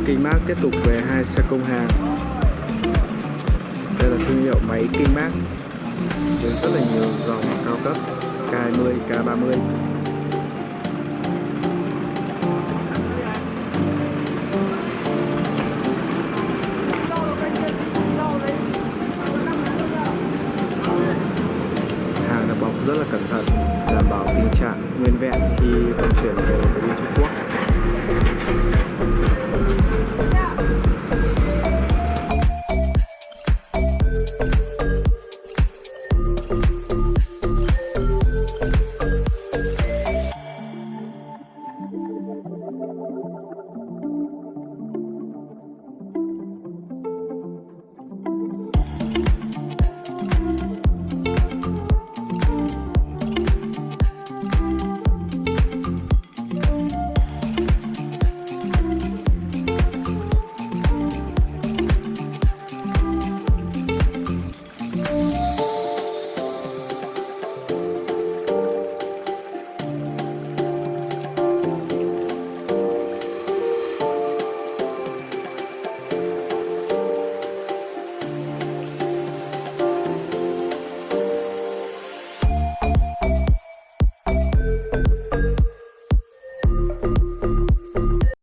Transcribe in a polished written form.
Kingmac tiếp tục về 2 xe công hàng. Đây là thương hiệu máy Kingmac với rất là nhiều dòng cao cấp K20, K30. Hàng được bọc rất là cẩn thận, đảm bảo tình trạng nguyên vẹn khi vận chuyển về đến Trung Quốc.